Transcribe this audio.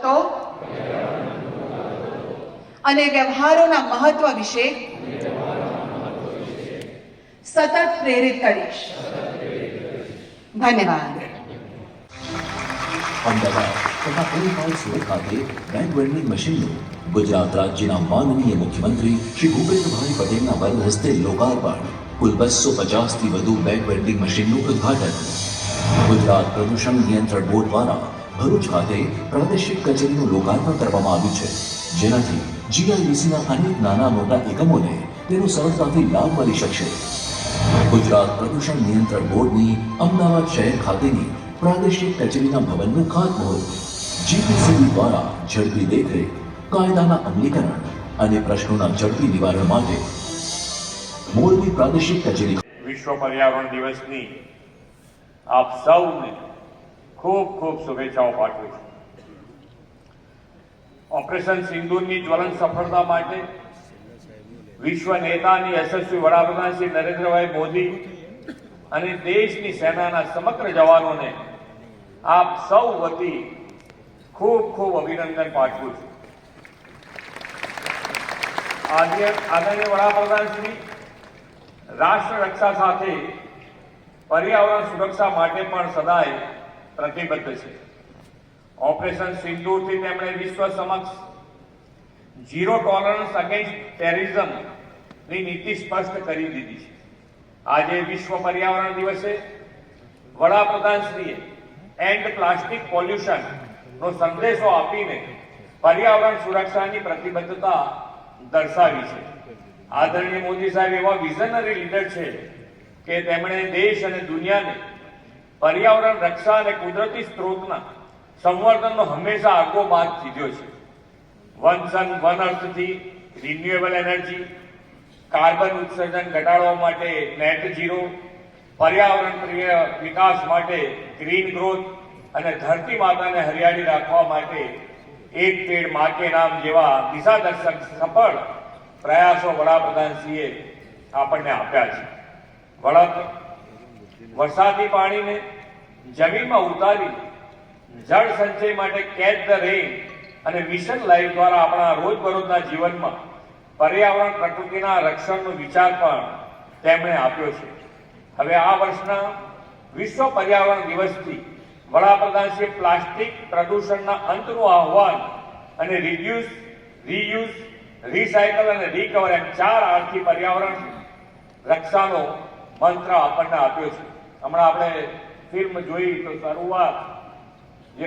તત્વો અને વ્યવહારોના મહત્વ વિશે સતત પ્રેરિત કરીશ. ધન્યવાદ. અમદાવાદ તથા ઓલપાડ સુરત ખાતે બેગ વેન્ડિંગ મશીનનું ગુજરાત રાજ્યના માનનીય મુખ્યમંત્રી શ્રી ભૂપેન્દ્રભાઈ પટેલના વરદ હસ્તે લોકાર્પણ. કુલ 250 થી વધુ બેગ વેન્ડિંગ મશીનનું ઉદ્ઘાટન. ગુજરાત પ્રદૂષણ નિયંત્રણ બોર્ડ દ્વારા ભરૂચ ખાતે પ્રાદેશિક કચેરીનું લોકાર્પણ કરવામાં આવ્યું છે, જેનાથી જીઆઈડીસીના અનેક નાના મોટા એકમોને તેનો સરળતાથી લાભ મળી શકશે. ગુજરાત પ્રદૂષણ નિયંત્રણ બોર્ડની અમદાવાદ શહેર ખાતેની પ્રાદેશિક કચેરીના ભવનનું ખાતમુહૂર્ત. જીપીસીબી દ્વારા ઝડપી દેખરેખ, કાયદાના અમલીકરણ અને પ્રશ્નોના ઝડપી નિવારણ માટે મોરબી પ્રાદેશિક કચેરી. વિશ્વ પર્યાવરણ દિવસની આપ સૌને ખૂબ ખૂબ શુભેચ્છાઓ પાઠવું છું. ઓપરેશન સિંદૂરની જ્વલંત સફળતા માટે વિશ્વ નેતાની યશસ્વી વડાપ્રધાન શ્રી નરેન્દ્રભાઈ મોદી અને દેશની સેનાના સમગ્ર જવાનોને આપ સૌ વતી ખૂબ ખૂબ અભિનંદન પાઠવું છું. આજે આદરણીય વડાપ્રધાન શ્રી રાષ્ટ્ર રક્ષા સાથે પર્યાવરણ સુરક્ષા માટે પણ સદાય પ્રતિબદ્ધ છે. ઓપરેશન સિંદૂરથી તેમણે વિશ્વ સમક્ષ ઝીરો ટોલરન્સ અગેન્સ્ટ ટેરરિઝમ ની નીતિ સ્પષ્ટ કરી દીધી છે. આજે વિશ્વ પર્યાવરણ દિવસે વડાપ્રધાનશ્રીએ એન્ડ પ્લાસ્ટિક પોલ્યુશન નો સંદેશો આપીને પર્યાવરણ સુરક્ષાની પ્રતિબદ્ધતા દર્શાવી છે. આદરણીય મોદી સાહેબ એવા વિઝનરી લીડર છે કે તેમણે દેશ અને દુનિયાને પર્યાવરણ રક્ષા અને કુદરતી સ્ત્રોતના સંવર્ધનનો હંમેશા આગવો માર્ગ ચીધ્યો છે. વન સન વન અર્થથી રિન્યુએબલ એનર્જી, કાર્બન ઉત્સર્જન ઘટાડવા માટે નેટ ઝીરો, પર્યાવરણ પ્રિય વિકાસ માટે ગ્રીન ગ્રોથ અને ધરતી માતાને હરિયાળી રાખવા માટે એક પેડ માં કે નામ જેવા દિશાદર્શક સફળ પ્રયાસો વડાપ્રધાનશ્રીએ આપણને આપ્યા છે. વરસાદી પાણીને જમીનમાં ઉતારી જળ સંચય માટે કેચ ધ રેઇન અને મિશન લાઈફ દ્વારા આપણા રોજબરોજના જીવનમાં પર્યાવરણ પ્રકૃતિના રક્ષણનો વિચાર પણ તેમણે આપ્યો છે. હવે આ વર્ષના વિશ્વ પર્યાવરણ દિવસથી વડાપ્રધાનશ્રીએ પ્લાસ્ટિક પ્રદૂષણના અંતનું આહ્વાન અને રિડ્યુસ, રીયુઝ, રિસાયકલ અને રિકવર એમ 4 આરથી પર્યાવરણ રક્ષાનો મંત્ર આપણને આપ્યો છે. હમણાં આપણે ફિલ્મ જોઈ તો શરૂઆત જે